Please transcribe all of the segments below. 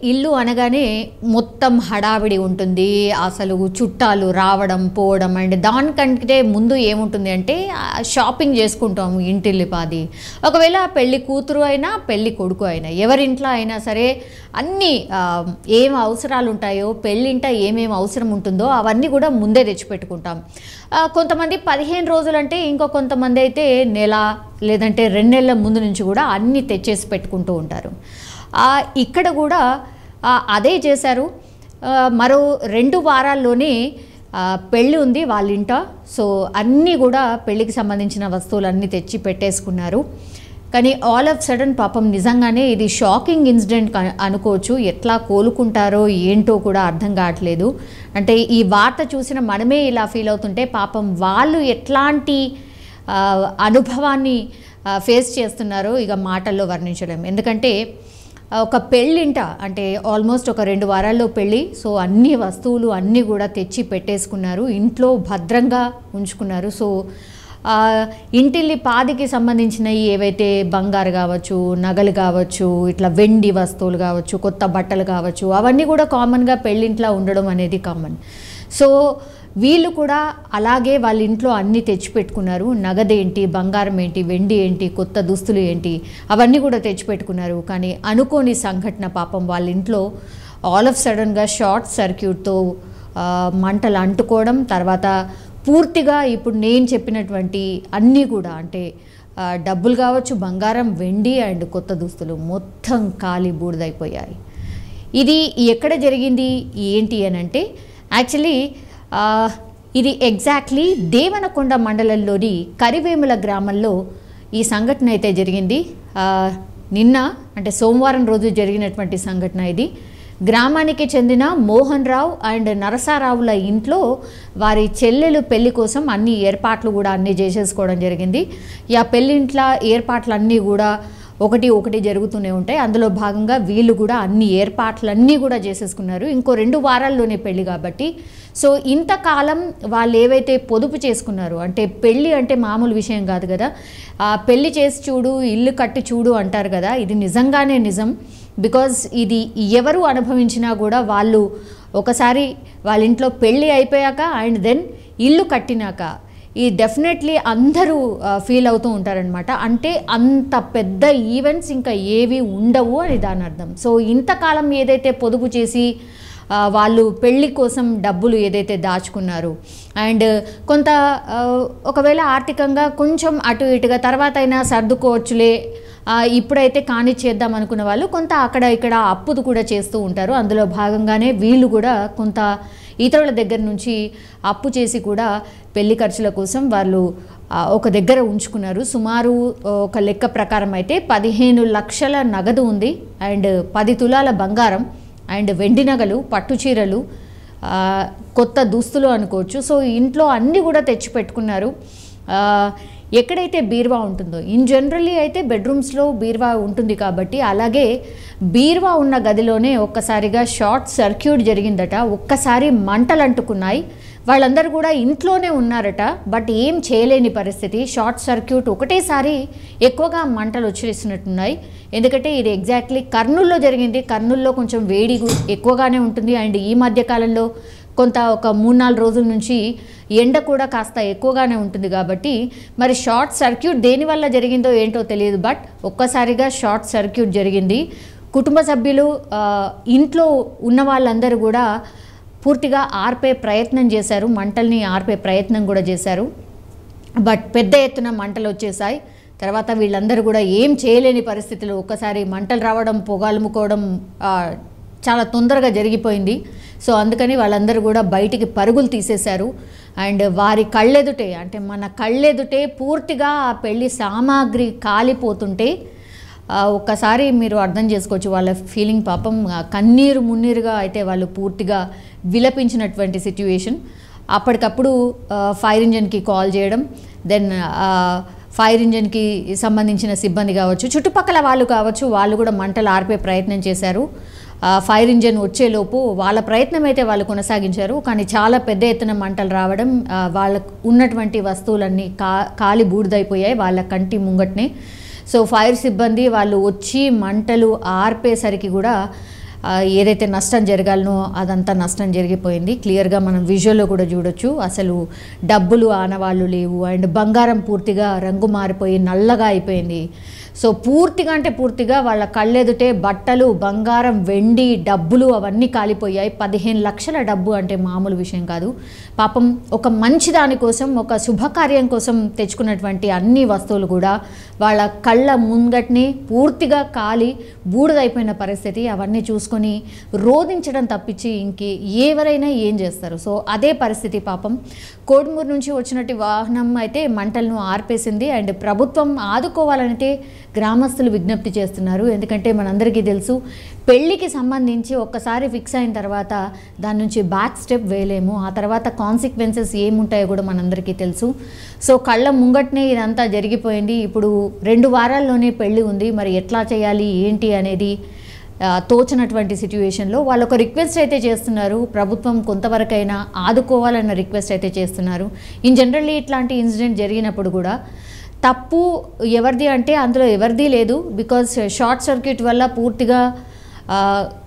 ఇల్లు అనగానే మొత్తం హడావిడి ఉంటుంది, అసలు చుట్టాలు రావడం పోవడం. అండ్ దానికంటే ముందు ఏముంటుంది అంటే షాపింగ్ చేసుకుంటాము ఇంటిల్లిపాది. ఒకవేళ పెళ్ళి కూతురు అయినా పెళ్ళి కొడుకు అయినా ఎవరింట్లో అయినా సరే అన్నీ ఏం అవసరాలు ఉంటాయో, పెళ్ళింట ఏమేమి అవసరం ఉంటుందో అవన్నీ కూడా ముందే తెచ్చిపెట్టుకుంటాం. కొంతమంది 15 రోజులంటే, ఇంకో కొంతమంది అయితే నెల లేదంటే 2 నెలల ముందు నుంచి కూడా అన్నీ తెచ్చేసి పెట్టుకుంటూ ఉంటారు. ఇక్కడ కూడా అదే చేశారు. మరో 2 వారాల్లోనే పెళ్ళి ఉంది వాళ్ళ ఇంట. సో అన్నీ కూడా పెళ్ళికి సంబంధించిన వస్తువులు అన్నీ తెచ్చి పెట్టేసుకున్నారు. కానీ ఆల్ ఆఫ్ సడన్ పాపం నిజంగానే ఇది షాకింగ్ ఇన్సిడెంట్ అనుకోవచ్చు. ఎట్లా కోలుకుంటారో ఏంటో కూడా అర్థం కావట్లేదు. అంటే ఈ వార్త చూసిన మనమే ఇలా ఫీల్ అవుతుంటే పాపం వాళ్ళు ఎట్లాంటి అనుభవాన్ని ఫేస్ చేస్తున్నారో ఇక మాటల్లో వర్ణించలేం. ఎందుకంటే ఒక పెళ్ళింట అంటే ఆల్మోస్ట్ ఒక 2 వారాల్లో పెళ్ళి. సో అన్ని వస్తువులు అన్నీ కూడా తెచ్చి పెట్టేసుకున్నారు, ఇంట్లో భద్రంగా ఉంచుకున్నారు. సో ఇంటిల్లి పాదికి సంబంధించినవి ఏవైతే బంగారు కావచ్చు, నగలు కావచ్చు, ఇట్లా వెండి వస్తువులు కావచ్చు, కొత్త బట్టలు కావచ్చు, అవన్నీ కూడా కామన్గా పెళ్ళింట్లో ఉండడం అనేది కామన్. సో వీళ్ళు కూడా అలాగే వాళ్ళ ఇంట్లో అన్నీ తెచ్చిపెట్టుకున్నారు. నగదేంటి, బంగారం ఏంటి, వెండి ఏంటి, కొత్త దుస్తులు ఏంటి, అవన్నీ కూడా తెచ్చిపెట్టుకున్నారు. కానీ అనుకోని సంఘటన పాపం వాళ్ళ ఇంట్లో ఆల్ ఆఫ్ సడన్గా షార్ట్ సర్క్యూట్తో మంటలు అంటుకోవడం, తర్వాత పూర్తిగా ఇప్పుడు నేను చెప్పినటువంటి అన్నీ కూడా అంటే డబ్బులు కావచ్చు, బంగారం, వెండి అండ్ కొత్త దుస్తులు మొత్తం కాలి బూడిదైపోయాయి. ఇది ఎక్కడ జరిగింది ఏంటి అని అంటే యాక్చువల్లీ ఇది ఎగ్జాక్ట్లీ దేవనకొండ మండలంలోని కరివేముల గ్రామంలో ఈ సంఘటన అయితే జరిగింది. నిన్న అంటే సోమవారం రోజు జరిగినటువంటి సంఘటన ఇది. గ్రామానికి చెందిన మోహన్ రావు అండ్ నరసారావుల ఇంట్లో వారి చెల్లెలు పెళ్లి కోసం అన్ని ఏర్పాట్లు కూడా అన్నీ చేసేసుకోవడం జరిగింది. ఆ పెళ్ళింట్ల ఏర్పాట్లు అన్నీ కూడా ఒకటి జరుగుతూనే ఉంటాయి. అందులో భాగంగా వీళ్ళు కూడా అన్ని ఏర్పాట్లన్నీ కూడా చేసేసుకున్నారు. ఇంకో 2 వారాల్లోనే పెళ్ళి కాబట్టి సో ఇంతకాలం వాళ్ళు ఏవైతే పొదుపు చేసుకున్నారు అంటే పెళ్ళి అంటే మామూలు విషయం కాదు కదా. పెళ్ళి చేసి చూడు, ఇల్లు కట్టి చూడు అంటారు కదా. ఇది నిజంగానే నిజం. బికాజ్ ఇది ఎవరు అనుభవించినా కూడా వాళ్ళు ఒకసారి వాళ్ళ ఇంట్లో పెళ్ళి అయిపోయాక అండ్ దెన్ ఇల్లు కట్టినాక ఈ డెఫినెట్లీ అందరూ ఫీల్ అవుతూ ఉంటారనమాట. అంటే అంత పెద్ద ఈవెంట్స్ ఇంకా ఏవి ఉండవు అని దాని అర్థం. సో ఇంతకాలం ఏదైతే పొదుపు చేసి వాళ్ళు పెళ్ళి కోసం డబ్బులు ఏదైతే దాచుకున్నారు అండ్ కొంత ఒకవేళ ఆర్థికంగా కొంచెం అటు ఇటుగా తర్వాత అయినా సర్దుకోవచ్చులే, ఇప్పుడైతే కానిచ్చేద్దాం అనుకున్న వాళ్ళు కొంత అక్కడ ఇక్కడ అప్పులు కూడా చేస్తూ ఉంటారు. అందులో భాగంగానే వీళ్ళు కూడా కొంత ఇతరుల దగ్గర నుంచి అప్పు చేసి కూడా పెళ్లి ఖర్చుల కోసం వాళ్ళు ఒక దగ్గర ఉంచుకున్నారు. సుమారు ఒక లెక్క ప్రకారం అయితే 15 లక్షల నగదు ఉంది అండ్ 10 తులాల బంగారం అండ్ వెండి నగలు, పట్టు చీరలు, కొత్త దుస్తులు అనుకోవచ్చు. సో ఇంట్లో అన్నీ కూడా తెచ్చి పెట్టుకున్నారు. ఎక్కడైతే బీరువా ఉంటుందో ఇన్ జనరల్లీ అయితే బెడ్రూమ్స్లో బీరువా ఉంటుంది కాబట్టి అలాగే బీరువా ఉన్న గదిలోనే ఒక్కసారిగా షార్ట్ సర్క్యూట్ జరిగిందట. ఒక్కసారి మంటలు అంటుకున్నాయి. వాళ్ళందరూ కూడా ఇంట్లోనే ఉన్నారట, బట్ ఏం చేయలేని పరిస్థితి. షార్ట్ సర్క్యూట్ ఒకటేసారి ఎక్కువగా మంటలు వచ్చేసినట్టున్నాయి. ఎందుకంటే ఇది ఎగ్జాక్ట్లీ కర్నూల్లో జరిగింది. కర్నూల్లో కొంచెం వేడి ఎక్కువగానే ఉంటుంది అండ్ ఈ మధ్యకాలంలో కొంత ఒక 3-4 రోజుల నుంచి ఎండ కూడా కాస్త ఎక్కువగానే ఉంటుంది కాబట్టి మరి షార్ట్ సర్క్యూట్ దేనివల్ల జరిగిందో ఏంటో తెలియదు, బట్ ఒక్కసారిగా షార్ట్ సర్క్యూట్ జరిగింది. కుటుంబ సభ్యులు ఇంట్లో ఉన్న వాళ్ళందరూ కూడా పూర్తిగా ఆర్పే ప్రయత్నం చేశారు, మంటల్ని ఆర్పే ప్రయత్నం కూడా చేశారు. బట్ పెద్ద ఎత్తున మంటలు వచ్చేసాయి. తర్వాత వీళ్ళందరూ కూడా ఏం చేయలేని పరిస్థితులు, ఒక్కసారి మంటలు రావడం, పొగలుముకోవడం చాలా తొందరగా జరిగిపోయింది. సో అందుకని వాళ్ళందరూ కూడా బయటికి పరుగులు తీసేశారు అండ్ వారి కళ్ళెదుటే అంటే మన కళ్ళెదుటే పూర్తిగా ఆ పెళ్లి సామాగ్రి కాలిపోతుంటే ఒక్కసారి మీరు అర్థం చేసుకోవచ్చు వాళ్ళ ఫీలింగ్. పాపం కన్నీరు మున్నీరుగా అయితే వాళ్ళు పూర్తిగా విలపించినటువంటి సిట్యుయేషన్. అప్పటికప్పుడు ఫైర్ ఇంజన్కి కాల్ చేయడం, దెన్ ఫైర్ ఇంజన్కి సంబంధించిన సిబ్బంది కావచ్చు, చుట్టుపక్కల వాళ్ళు కావచ్చు, వాళ్ళు కూడా మంటలు ఆర్పే ప్రయత్నం చేశారు. ఫైర్ ఇంజన్ వచ్చేలోపు వాళ్ళ ప్రయత్నం అయితే వాళ్ళు కొనసాగించారు. కానీ చాలా పెద్ద ఎత్తున మంటలు రావడం, వాళ్ళకు ఉన్నటువంటి వస్తువులన్నీ కాలి బూడిదైపోయాయి వాళ్ళ కంటి ముంగట్నే. సో ఫైర్ సిబ్బంది వాళ్ళు వచ్చి మంటలు ఆర్పేసరికి కూడా ఏదైతే నష్టం జరగాలనో అదంతా నష్టం జరిగిపోయింది. క్లియర్గా మనం విజువల్లో కూడా చూడొచ్చు. అసలు డబ్బులు ఆనవాళ్ళు లేవు అండ్ బంగారం పూర్తిగా రంగు మారిపోయి నల్లగా అయిపోయింది. సో పూర్తిగా అంటే పూర్తిగా వాళ్ళ కళ్ళెదుటే బట్టలు, బంగారం, వెండి, డబ్బులు అవన్నీ కాలిపోయాయి. 15 లక్షల డబ్బు అంటే మామూలు విషయం కాదు. పాపం ఒక మంచి దానికోసం, ఒక శుభకార్యం కోసం తెచ్చుకున్నటువంటి అన్ని వస్తువులు కూడా వాళ్ళ కళ్ళ ముంగట్ని పూర్తిగా కాలి బూడిదైపోయిన పరిస్థితి. అవన్నీ చూసుకొని రోధించడం తప్పించి ఎవరైనా ఏం చేస్తారు? సో అదే పరిస్థితి. పాపం కోడుమూరు నుంచి వచ్చినట్టు వాహనం అయితే మంటలను ఆర్పేసింది. అండ్ ప్రభుత్వం ఆదుకోవాలంటే గ్రామస్తులు విజ్ఞప్తి చేస్తున్నారు. ఎందుకంటే మనందరికీ తెలుసు, పెళ్ళికి సంబంధించి ఒక్కసారి ఫిక్స్ అయిన తర్వాత దాని నుంచి బ్యాక్ స్టెప్ వేయలేము. ఆ తర్వాత కాన్సిక్వెన్సెస్ ఏముంటాయో కూడా మనందరికీ తెలుసు. సో కళ్ళ ముంగట్నే ఇదంతా జరిగిపోయింది. ఇప్పుడు 2 వారాల్లోనే పెళ్ళి ఉంది. మరి ఎట్లా చేయాలి ఏంటి అనేది తోచినటువంటి సిట్యుయేషన్లో వాళ్ళు ఒక రిక్వెస్ట్ అయితే చేస్తున్నారు. ప్రభుత్వం కొంతవరకైనా ఆదుకోవాలన్న రిక్వెస్ట్ అయితే చేస్తున్నారు. ఇన్ జనరల్లీ ఇట్లాంటి ఇన్సిడెంట్ జరిగినప్పుడు కూడా తప్పు ఎవరిది అంటే అందులో ఎవరిది లేదు. బికాజ్ షార్ట్ సర్క్యూట్ వల్ల పూర్తిగా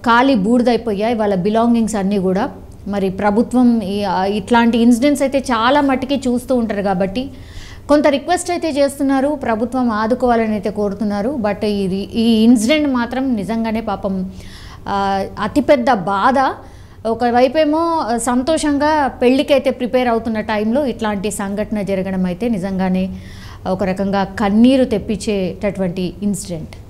కాలి బూడిదైపోయాయి వాళ్ళ బిలాంగింగ్స్ అన్నీ కూడా. మరి ప్రభుత్వం ఇట్లాంటి ఇన్సిడెంట్స్ అయితే చాలా మట్టుకి చూస్తూ ఉంటారు కాబట్టి కొంత రిక్వెస్ట్ అయితే చేస్తున్నారు. ప్రభుత్వం ఆదుకోవాలని అయితే కోరుతున్నారు. బట్ ఈ ఇన్సిడెంట్ మాత్రం నిజంగానే పాపం అతిపెద్ద బాధ. ఒకవైపేమో సంతోషంగా పెళ్ళికైతే ప్రిపేర్ అవుతున్న టైంలో ఇట్లాంటి సంఘటన జరగడం అయితే నిజంగానే ఒక రకంగా కన్నీరు తెప్పించేటటువంటి ఇన్సిడెంట్.